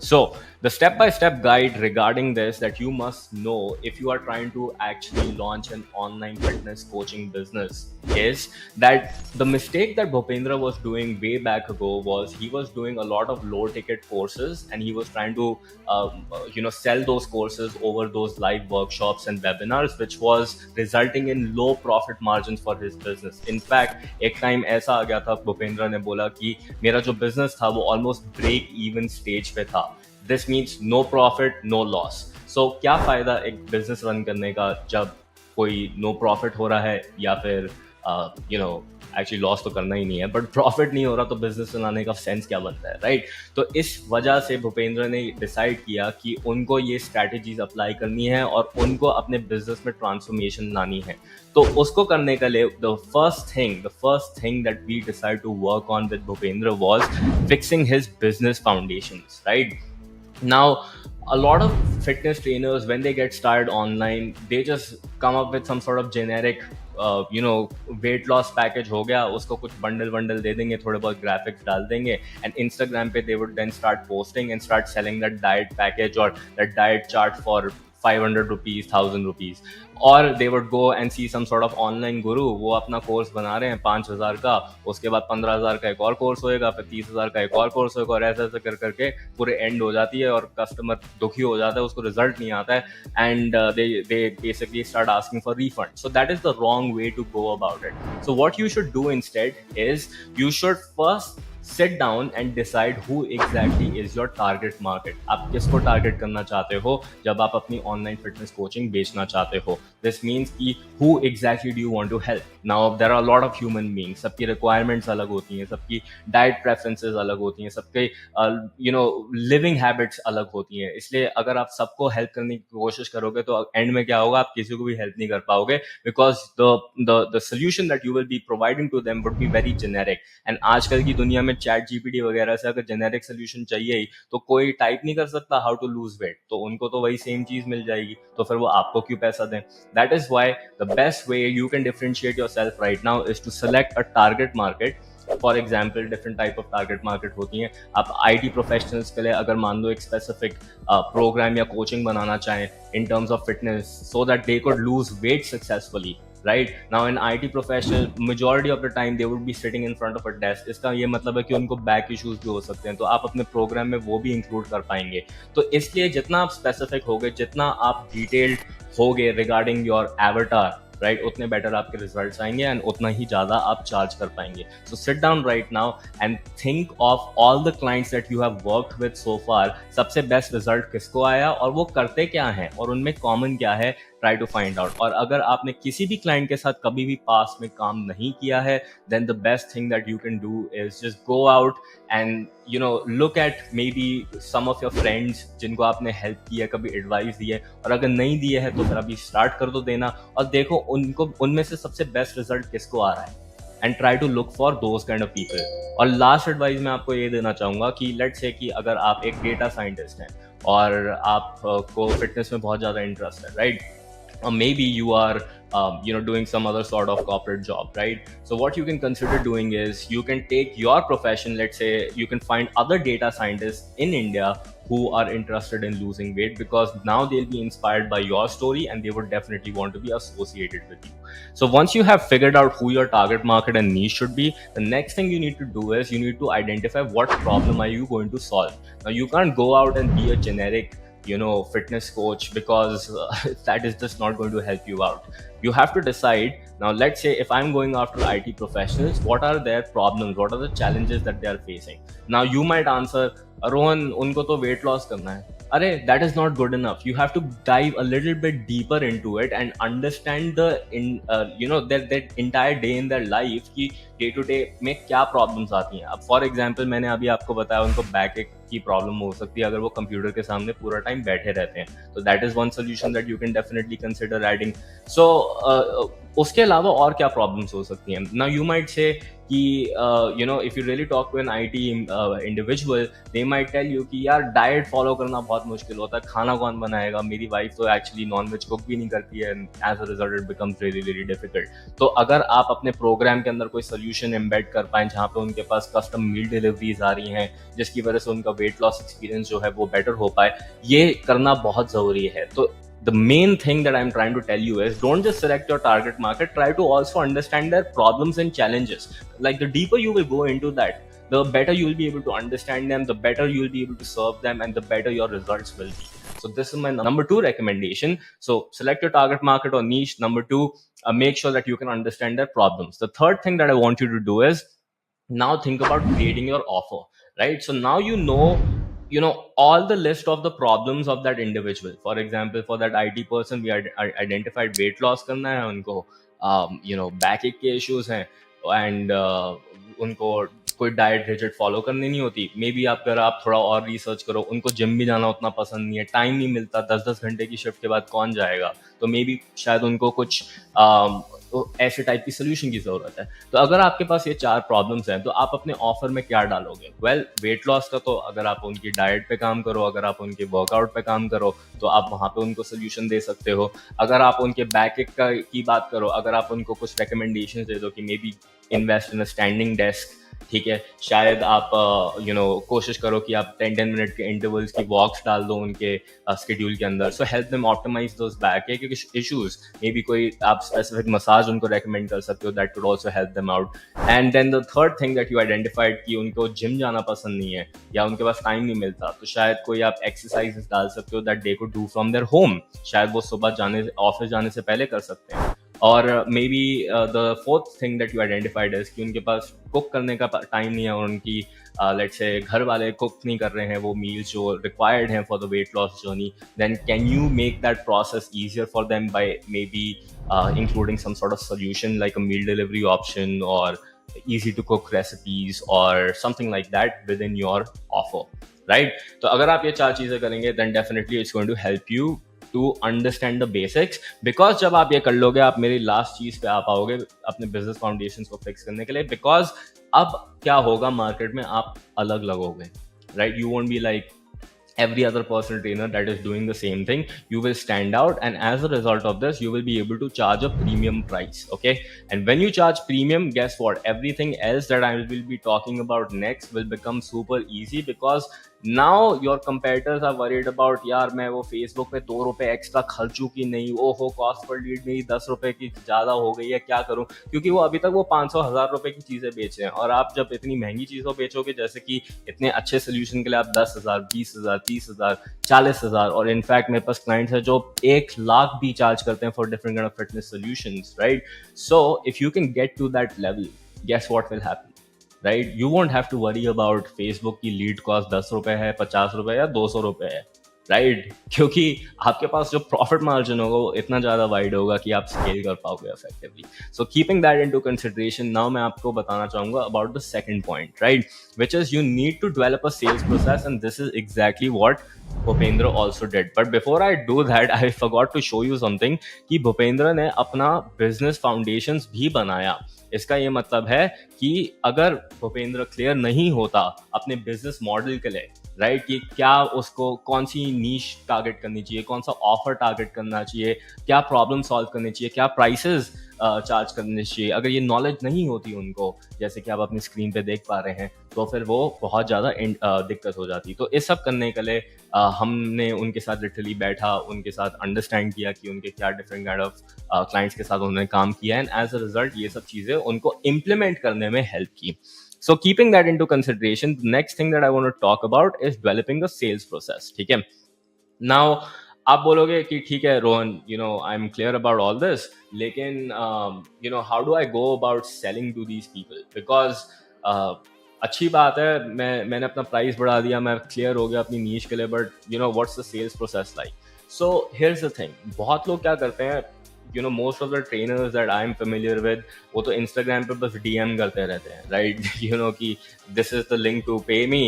So the step-by-step guide regarding this that you must know if you are trying to actually launch an online fitness coaching business is that the mistake that Bhupendra was doing way back ago was he was doing a lot of low ticket courses, and he was trying to sell those courses over those live workshops and webinars, which was resulting in low profit margins for his business. In fact, एक time ऐसा आ गया था, भूपेंद्र ने बोला कि मेरा जो business था वो ऑलमोस्ट ब्रेक इवन स्टेज पे था. This means no profit no loss. So क्या फायदा एक बिजनेस रन करने का जब कोई नो प्रॉफिट हो रहा है या फिर एक्चुअली लॉस तो करना ही नहीं है, बट प्रॉफिट नहीं हो रहा, तो बिजनेस चलाने का सेंस क्या बनता है, राइट? तो इस वजह से भूपेंद्र ने डिसाइड किया कि उनको ये स्ट्रैटेजीज अप्लाई करनी है और उनको अपने बिजनेस में ट्रांसफॉर्मेशन लानी है. तो उसको करने के लिए the first thing that we decide to work on with Bhupendra was fixing his business foundations, right? Now, a lot of fitness trainers, when they get started online, they just come up with some sort of generic weight loss package. हो गया, उसको कुछ bundle दे देंगे, थोड़े बहुत graphics डाल देंगे, and Instagram पे they would then start posting and start selling that diet package or that diet chart for 500 rupees, 1000 rupees. Or they would go and see some sort of online guru, वो अपना course बना रहे हैं 5000 का, उसके बाद 15000 का एक और कोर्स होएगा, फिर 30000 का एक और कोर्स होएगा, और ऐसे करके पूरे एंड हो जाती है और कस्टमर दुखी हो जाता है, उसको रिजल्ट नहीं आता है, and they basically start asking for refund. So that is the wrong way to go about it. So what you should do instead is you should first sit down and decide who exactly is your target market. आप किसको target करना चाहते हो जब आप अपनी online fitness coaching बेचना चाहते हो. दिस मीन्स कि who exactly do you want to help. Now there are a lot of human beings, सबकी रिक्वायरमेंट्स अलग होती हैं, सबकी डाइट प्रेफरेंसेस अलग होती हैं, सबके लिविंग हैबिट्स अलग होती हैं. इसलिए अगर आप सबको हेल्प करने की कोशिश करोगे तो एंड में क्या होगा, आप किसी को भी हेल्प नहीं कर पाओगे, because the solution that you will be providing to them would be very generic. And आजकल की दुनिया में चैट जीपीटी वगैरह से अगर जेनेरिक सोल्यूशन चाहिए ही तो कोई टाइप नहीं कर सकता हाउ टू लूज वेट, तो उनको तो वही सेम चीज मिल जाएगी, तो फिर वो आपको क्यों पैसा दें. That is why the best way you can differentiate yourself right now is to select a target market. For example different type of target market होती हैं. आप IT प्रोफेशनल्स के लिए अगर मान लो एक स्पेसिफिक प्रोग्राम या कोचिंग बनाना चाहें in terms of fitness so that they could lose weight successfully, right? Now in IT professional, majority of the time they would be sitting in front of a desk. इसका ये मतलब है कि उनको back issues भी हो सकते हैं, तो आप अपने प्रोग्राम में वो भी इंक्लूड कर पाएंगे. तो इसलिए जितना आप स्पेसिफिक होगे, जितना आप डिटेल्ड होगे रिगार्डिंग योर एवटार, राइट, उतने बेटर आपके रिजल्ट्स आएंगे एंड उतना ही ज़्यादा आप चार्ज कर पाएंगे. So sit down right now and think of all the clients that you have worked with so far. सबसे बेस्ट रिजल्ट किसको आया और वो करते क्या हैं और उनमें कॉमन क्या है, ट्राई टू फाइंड आउट. और अगर आपने किसी भी क्लाइंट के साथ कभी भी पास में काम नहीं किया है, then the best thing that you can do is just go out and look at maybe some of your friends जिनको आपने हेल्प की है, कभी एडवाइस दी है, और अगर नहीं दिए है तो फिर अभी स्टार्ट कर दो देना, और देखो उनको उनमें से सबसे बेस्ट रिजल्ट किसको आ रहा है, and try to look for those kind of people. और लास्ट एडवाइस मैं आपको ये देना चाहूँगा कि लेट्स से कि अगर आप एक डेटा साइंटिस्ट हैं और आपको फिटनेस में बहुत ज़्यादा इंटरेस्ट है, right? Or maybe you are doing some other sort of corporate job, right? So what you can consider doing is you can take your profession, let's say you can find other data scientists in India who are interested in losing weight, because now they'll be inspired by your story and they would definitely want to be associated with you. So once you have figured out who your target market and niche should be, the next thing you need to do is you need to identify what problem are you going to solve. Now you can't go out and be a generic fitness coach, because that is just not going to help you out. You have to decide. Now let's say if I'm going after IT professionals, what are their problems, what are the challenges that they are facing? Now you might answer, Rohan, unko to weight loss karna hai. Arey, that is not good enough. You have to dive a little bit deeper into it and understand their entire day in their life कि day to day में क्या problems आती हैं. अब for example मैंने अभी आपको बताया उनको बैक एक की प्रॉब्लम हो सकती है अगर वो कंप्यूटर के सामने पूरा टाइम बैठे रहते हैं, तो that is one solution that you can definitely consider adding. So उसके अलावा और क्या प्रॉब्लम्स हो सकती हैं? नाउ यू माइट से कि if you really talk to an IT individual, they might tell you कि यार डाइट फॉलो करना बहुत मुश्किल होता है, खाना कौन बनाएगा, मेरी वाइफ तो एक्चुअली नॉन-वेज कुक भी नहीं करती है, as a result it becomes really really difficult. तो अगर आप अपने प्रोग्राम के अंदर कोई सोल्यूशन एम्बेड कर पाएं जहाँ पे उनके पास कस्टम मील डिलीवरीज आ रही हैं, जिसकी वजह से उनका वेट लॉस एक्सपीरियंस जो है वो बेटर हो पाए, ये करना बहुत ज़रूरी है। तो the main thing that I'm trying to tell you is, don't just select your target market, try to also understand their problems and challenges. Like, the deeper you will go into that, the better you will be able to understand them, the better you will be able to serve them, and the better your results will be. So this is my number two recommendation. So select your target market or niche. Number two, make sure that you can understand their problems. The third thing that I want you to do is, now think about creating your offer, right? So now all the list of the problems of that individual. For example, for that IT person, we identified weight loss करना है उनको, back एक के issues हैं, and उनको कोई diet rigid follow करनी नहीं होती। मे बी आप अगर आप थोड़ा और रिसर्च करो, उनको जिम भी जाना उतना पसंद नहीं है, टाइम नहीं मिलता, 10-10 घंटे की शिफ्ट के बाद कौन जाएगा, तो मे बी शायद उनको कुछ ऐसे टाइप की सोल्यूशन की जरूरत है। तो अगर आपके पास ये 4 प्रॉब्लम्स हैं, तो आप अपने ऑफर में क्या डालोगे? वेल, वेट लॉस का तो अगर आप उनकी डाइट पे काम करो, अगर आप उनके वर्कआउट पे काम करो, तो आप वहाँ पे उनको सोल्यूशन दे सकते हो। अगर आप उनके बैक एक की बात करो, अगर आप उनको कुछ रिकमेंडेशन दे दो कि may be invest in a standing desk, ठीक है, शायद आप कोशिश करो कि आप 10-10 मिनट के इंटरवल्स की वॉक्स डाल दो उनके शेड्यूल के अंदर, so help them optimize those backache issues. Maybe कोई आप स्पेसिफिक मसाज उनको रेकमेंड कर सकते हो, that could also help them out. And then the third thing that you identified कि उनको जिम जाना पसंद नहीं है या उनके पास टाइम नहीं मिलता, तो शायद कोई आप एक्सरसाइजेस डाल सकते हो that they could do from their home, शायद वो सुबह ऑफिस जाने से पहले कर सकते हैं। और may be the fourth thing that you identified is कि उनके पास कुक करने का टाइम नहीं है, और उनकी लेट्स से घर वाले कुक नहीं कर रहे हैं वो मील्स जो रिक्वायर्ड हैं for the weight loss journey, then can you make that process easier for them by maybe including some sort of solution like a meal delivery option और easy to cook recipes or something like that within your offer, right? तो अगर आप ये 4 चीजें करेंगे, then definitely it's going to help you to understand the basics, because जब आप ये कर लोगे, आप मेरी लास्ट चीज पे आ पाओगे अपने बिजनेस फाउंडेशन को फिक्स करने के लिए। बिकॉज अब क्या होगा मार्केट में, आप अलग लगोगे, right? You won't be like every other personal trainer that is doing the same thing. You will stand out, and as a result of this, you will be able to charge a premium price. Okay, and when you charge premium, guess what? Everything else that I will be talking about next will become super easy, because now your competitors are worried about, यार मैं वो Facebook पे 2 रुपए extra खर्चू की नहीं, ओहो cost per lead मेरी 10 रुपए की ज्यादा हो गई है, क्या करूं? क्योंकि वो अभी तक वो 500-1000 रुपए की चीजें बेच रहे हैं, और आप जब इतनी महंगी चीजों बेचोगे, जैसे कि इतने अच्छे सोल्यूशन के लिए आप 10,000, 20,000, 30,000, 40,000, और इनफैक्ट मेरे पास क्लाइंट्स है जो 1 लाख भी चार्ज करते हैं for different kind of fitness solutions, right? So if you can get to that level, guess what will happen, right? You won't have to worry about Facebook की लीड कॉस्ट 10 रुपए है, 50 रुपए या 200 रुपए है, राइट? क्योंकि आपके पास जो प्रॉफिट मार्जिन होगा वो इतना ज्यादा वाइड होगा कि आप स्केल कर पाओगे effectively. So keeping that into consideration, now मैं आपको बताना चाहूंगा about the second point, right, which is you need to develop a sales process, and this is exactly what Bhupendra also did. But before I do that, I forgot to show you something कि भूपेंद्र ने अपना business foundations भी बनाया। इसका ये मतलब है कि अगर भूपेंद्र क्लियर नहीं होता अपने बिजनेस मॉडल के लिए, राइट, कि क्या उसको कौन सी नीश टारगेट करनी चाहिए, कौन सा ऑफर टारगेट करना चाहिए, क्या प्रॉब्लम सॉल्व करनी चाहिए, क्या प्राइसेस चार्ज करने चाहिए, अगर ये नॉलेज नहीं होती उनको, जैसे कि आप अपनी स्क्रीन पे देख पा रहे हैं, तो फिर वो बहुत ज़्यादा दिक्कत हो जाती। तो इस सब करने के लिए हमने उनके साथ लिटरली बैठा, उनके साथ अंडरस्टैंड किया कि उनके क्या डिफरेंट काइंड ऑफ क्लाइंट्स के साथ उन्होंने काम किया, एंड एज अ रिजल्ट ये सब चीज़ें उनको इम्प्लीमेंट करने में हेल्प की। So keeping that into consideration, the next thing that I want to talk about is developing a sales process. ठीक है? Now आप बोलोगे कि ठीक है Rohan, I am clear about all this, लेकिन how do I go about selling to these people? Because अच्छी बात है, मैंने अपना प्राइस बढ़ा दिया, मैं क्लियर हो गया अपनी नीश के लिए, but what's the sales process like? So here's the thing, बहुत लोग क्या करते हैं, most of the trainers that I'm familiar with, वो तो Instagram पे बस DM करते रहते हैं, right? कि this is the link to pay me,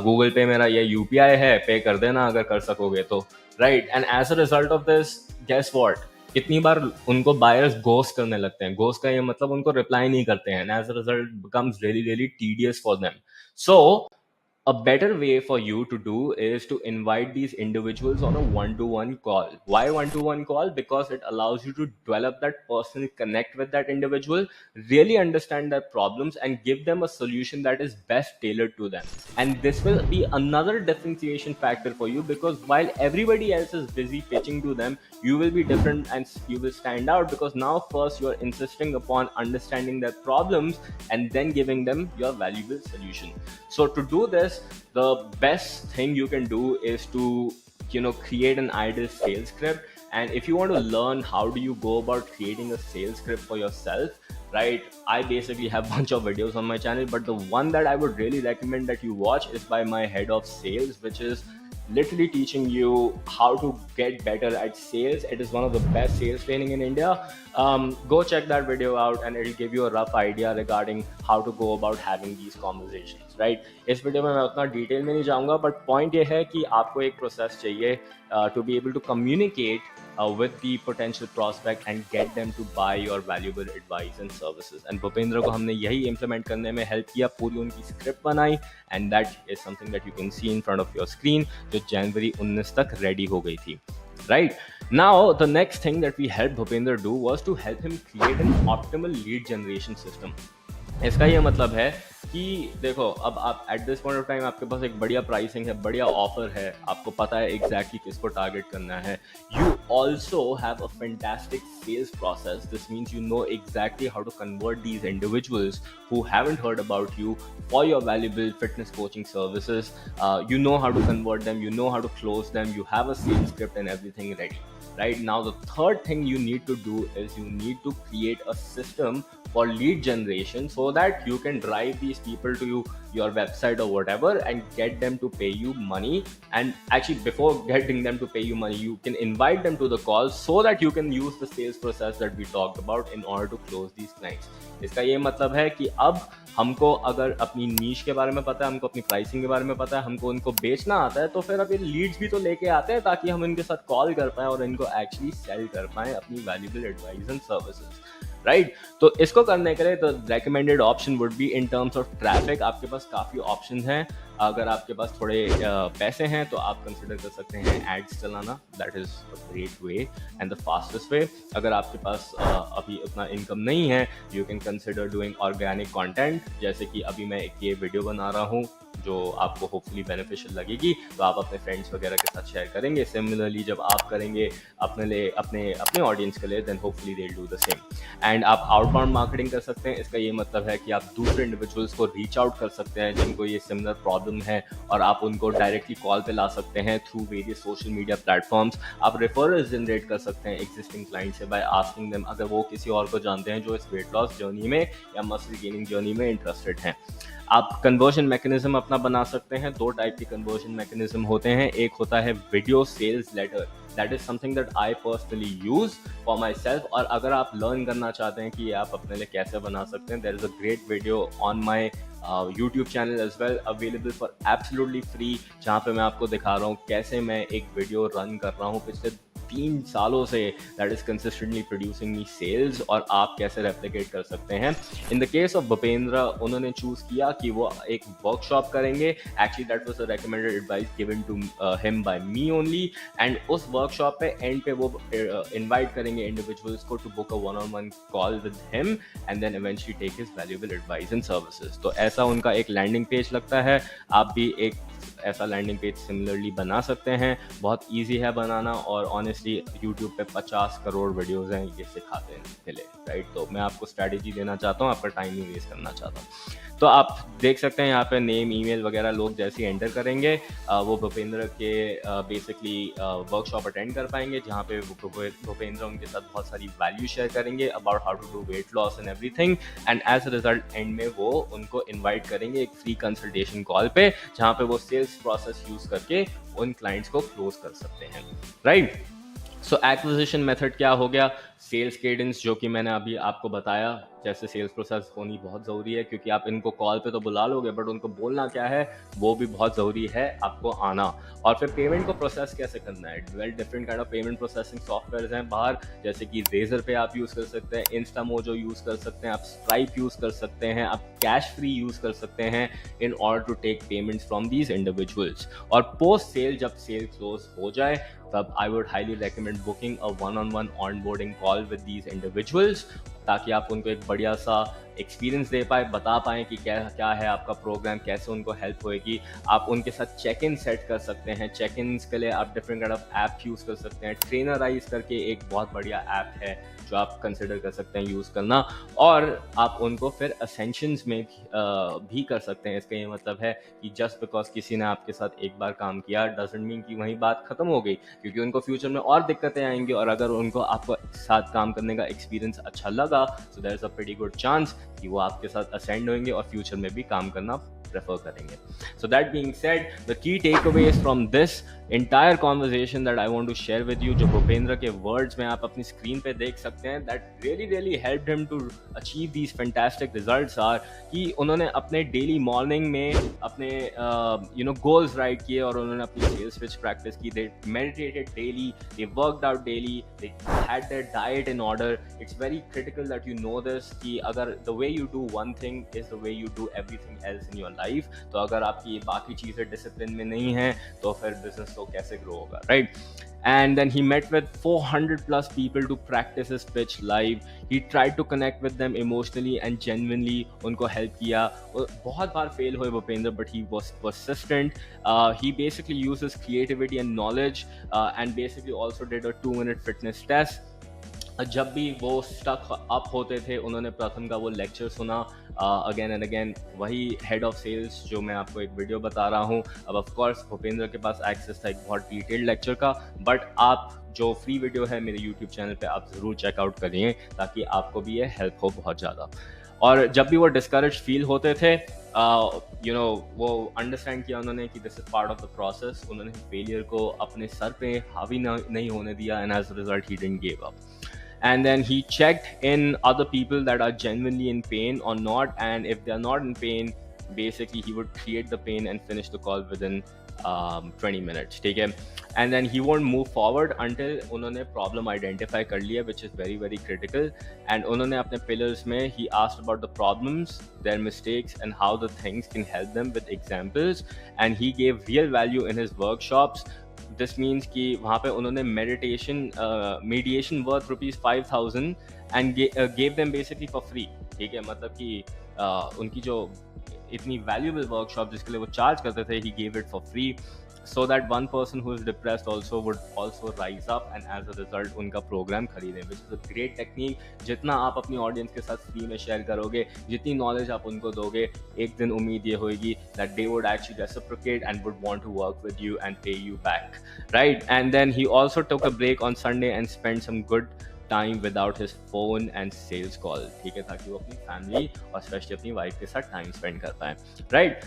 Google पे मेरा ये UPI है, पे कर देना अगर कर सकोगे तो, right? And as a result of this, guess what? इतनी बार उनको बायर्स घोस्ट करने लगते हैं. घोस्ट का ये मतलब उनको रिप्लाई नहीं करते हैं, and as a result becomes really really tedious for them. So a better way for you to do is to invite these individuals on a one-to-one call. Why one-to-one call? Because it allows you to develop that personal connect with that individual, really understand their problems, and give them a solution that is best tailored to them. And this will be another differentiation factor for you, because while everybody else is busy pitching to them, you will be different and you will stand out, because now first you're insisting upon understanding their problems and then giving them your valuable solution. So to do this, the best thing you can do is to create an ideal sales script. And if you want to learn how do you go about creating a sales script for yourself, right, I basically have a bunch of videos on my channel, but the one that I would really recommend that you watch is by my head of sales, which is literally teaching you how to get better at sales. It is one of the best sales training in India. Go check that video out and it'll give you a rough idea regarding how to go about having these conversations, right? इस video में मैं उतना detail में नहीं जाऊंगा, but point ये है कि आपको एक प्रोसेस चाहिए to be able to communicate with the potential prospect and get them to buy your valuable advice and services. And Bhupendra को हमने यही implement करने में help किया, पूरी उनकी script बनाई, and that is something that you can see in front of your screen, जो जनवरी 19 तक ready हो गई थी. Right now, the next thing that we helped Bhupendra do was to help him create an optimal lead generation system. इसका ये मतलब है कि देखो, अब आप at this point of time आपके पास एक बढ़िया प्राइसिंग है, बढ़िया ऑफर है, आपको पता है एग्जैक्टली किसको टारगेट करना है. You also have a fantastic sales process. This means you know exactly how to convert these individuals who haven't heard about you for your valuable fitness coaching services. You know how to convert them, you know how to close them, you have a sales script and everything ready. Right now, the third thing you need to do is you need to create a system for lead generation, so that you can drive these people to your website or whatever and get them to pay you money. And actually, before getting them to pay you money, you can invite them to the call so that you can use the sales process that we talked about in order to close these clients. इसका ये मतलब है कि अब हमको अगर अपनी niche के बारे में पता है, हमको अपनी प्राइसिंग के बारे में पता है, हमको उनको बेचना आता है, तो फिर अब ये लीड्स भी तो लेके आते हैं ताकि हम इनके साथ कॉल कर पाएं और इनको एक्चुअली सेल कर पाएं अपनी valuable advice and services. Right, तो इसको करने के लिए the recommended option would be in terms of traffic. आपके पास काफ़ी ऑप्शन हैं. अगर आपके पास थोड़े पैसे हैं तो आप कंसिडर कर सकते हैं एड्स चलाना. That is a great way and the fastest way. अगर आपके पास अभी उतना इनकम नहीं है, you can consider doing organic content. जैसे कि अभी मैं एक ये वीडियो बना रहा हूँ जो आपको होपफुली बेनिफिशियल लगेगी, तो आप अपने फ्रेंड्स वगैरह के साथ शेयर करेंगे. सिमिलरली जब आप करेंगे अपने लिए, अपने ऑडियंस के लिए, then hopefully they do the same. And आप आउटबाउंड मार्केटिंग कर सकते हैं. इसका ये मतलब है कि आप दूसरे इंडिविजुअल्स को रीच आउट कर सकते हैं जिनको ये सिमिलर प्रॉब्लम है, और आप उनको डायरेक्टली कॉल पे ला सकते हैं through various social media platforms. आप रेफरल्स जनरेट कर सकते हैं एग्जिस्टिंग क्लाइंट से बाय आस्किंग देम अगर वो किसी और को जानते हैं जो इस वेट लॉस जर्नी में या मसल गेनिंग जर्नी में इंटरेस्टेड हैं. आप कन्वर्जन मैकेनिज्म अपना बना सकते हैं. दो टाइप के कन्वर्जन मैकेनिज्म होते हैं. एक होता है video sales letter. That is something that I personally use for myself. और अगर आप लर्न करना चाहते हैं कि आप अपने लिए कैसे बना सकते हैं, there is a great video on my YouTube channel as well, available for absolutely free, जहाँ पे मैं आपको दिखा रहा हूँ कैसे मैं एक वीडियो रन कर रहा हूँ पिछले 3 सालों से, that is consistently producing me sales, और आप कैसे रेप्लिकेट कर सकते हैं. In the case of Bhupendra, उन्होंने चूज किया कि वो एक वर्कशॉप करेंगे. Actually that was a recommended advice given to him by me only. And उस वर्कशॉप पे एंड पे वो इनवाइट करेंगे इंडिविजुअल्स को to book a one-on-one call with him and then eventually take his valuable advice and services. तो ऐसा उनका एक लैंडिंग पेज लगता है. आप भी एक ऐसा लैंडिंग पेज सिमिलरली बना सकते हैं. बहुत इजी है बनाना, और ऑनेस्टली यूट्यूब पे 50 करोड़ वीडियोस हैं ये सिखाते हैं मिले. राइट, तो मैं आपको स्ट्रैटेजी देना चाहता हूँ, आपका टाइम नहीं वेस्ट करना चाहता हूँ. तो आप देख सकते हैं यहाँ पे नेम, ईमेल वगैरह लोग जैसे ही एंटर करेंगे वो भूपेंद्र के बेसिकली वर्कशॉप अटेंड कर पाएंगे, जहाँ पे भूपेंद्र उनके साथ बहुत सारी वैल्यू शेयर करेंगे about how to do weight loss and everything. And as a result end में वो उनको इन्वाइट करेंगे एक फ्री कंसल्टेशन कॉल पे, जहाँ पे वो सेल्स प्रोसेस यूज करके उन क्लाइंट्स को क्लोज कर सकते हैं. राइट, सो एक्विजिशन मेथड क्या हो गया, सेल्स केडेंस जो कि मैंने अभी आपको बताया, जैसे सेल्स प्रोसेस होनी बहुत ज़रूरी है, क्योंकि आप इनको कॉल पे तो बुला लोगे बट उनको बोलना क्या है वो भी बहुत ज़रूरी है आपको आना। और फिर पेमेंट को प्रोसेस कैसे करना है, well different kind of payment processing software हैं बाहर, जैसे कि रेजर पे आप यूज़ कर सकते हैं, इंस्टामोजो यूज़ कर सकते हैं, आप स्ट्राइप यूज़ कर सकते हैं, आप कैश फ्री यूज़ कर सकते हैं in order to take payments from these individuals. और पोस्ट सेल जब सेल क्लोज हो जाए तब I would highly recommend booking a one on one onboarding call with these individuals, ताकि आप उनको एक बढ़िया सा एक्सपीरियंस दे पाए, बता पाएँ कि क्या क्या है आपका प्रोग्राम, कैसे उनको हेल्प होएगी। आप उनके साथ चेक इन सेट कर सकते हैं, चेक इन के लिए आप different kind of app use कर सकते हैं। ट्रेनराइज करके एक बहुत बढ़िया ऐप है जो आप कंसिडर कर सकते हैं यूज़ करना, और आप उनको फिर असेंशंस में भी कर सकते हैं। इसका ये मतलब है कि जस्ट बिकॉज किसी ने आपके साथ एक बार काम किया डजंट मीन कि वहीं बात खत्म हो गई, क्योंकि उनको फ्यूचर में और दिक्कतें आएंगी, और अगर उनको आपको साथ काम करने का एक्सपीरियंस अच्छा लगा so there's a pretty good chance कि वो आपके साथ असेंड होंगे और फ्यूचर में भी काम करना प्रेफर करेंगे। So that being said, the key takeaways from this entire conversation that I want to share with you, जो भूपेंद्र के words में आप अपनी स्क्रीन पे देख सकते हैं, that really helped him to achieve these fantastic results are कि उन्होंने अपने डेली मॉर्निंग में अपने गोल्स राइट किए, और उन्होंने अपनी सेल्स पिच प्रैक्टिस की, they meditated daily, they worked out daily, they had their diet in order. It's very critical that you know this कि अगर the way you do one thing is the way you do everything else in your life, तो अगर आपकी बाकी चीज़ें discipline में नहीं हैं तो फिर बिजनेस तो कैसे ग्रो होगा, right? And then he met with 400 plus people to practice his pitch live. He tried to connect with them emotionally and genuinely, उनको help किया। बहुत बार fail हुए Bhupendra, but he was persistent. He basically used his creativity and knowledge, and basically also did a 2-minute fitness test. जब भी वो stuck up होते थे उन्होंने प्रथम का वो लेक्चर सुना अगेन एंड अगेन, वही हेड ऑफ सेल्स जो मैं आपको एक वीडियो बता रहा हूँ। अब ऑफ कोर्स भूपेंद्र के पास एक्सेस था एक बहुत डिटेल्ड लेक्चर का, बट आप जो फ्री वीडियो है मेरे यूट्यूब चैनल पे आप ज़रूर चेकआउट करिए, ताकि आपको भी ये हेल्प हो बहुत ज़्यादा। और जब भी वो डिस्करेज फील होते थे, वो अंडरस्टैंड किया उन्होंने कि this is part of the process. उन्होंने फेलियर को अपने सर पे हावी नहीं होने दिया, and as a result he didn't give up. And then he checked in other people that are genuinely in pain or not, and if they are not in pain, basically he would create the pain and finish the call within 20 minutes. ठीक है? And then he won't move forward until उन्होंने problem identify कर लिया, which is very critical. And उन्होंने अपने pillars में he asked about the problems, their mistakes, and how the things can help them with examples. And he gave real value in his workshops. This means कि वहाँ पे उन्होंने mediation worth ₹5,000 and gave them basically for free. ठीक है, मतलब कि उनकी जो इतनी वैल्यूएबल वर्कशॉप जिसके लिए वो चार्ज करते थे, he gave it for free, so that one person who is depressed also would also rise up, and as a result उनका प्रोग्राम खरीदें, which is a great technique. जितना आप अपनी ऑडियंस के साथ फ्री में शेयर करोगे, जितनी नॉलेज आप उनको दोगे, एक दिन उम्मीद ये होगी that they would actually reciprocate and would want to work with you and pay you back, right? And then he also took a break on Sunday and spent some good time without his phone and sales call. ठीक है, ताकि वो अपनी family और specially अपनी wife के साथ time spend कर पाए, राइट?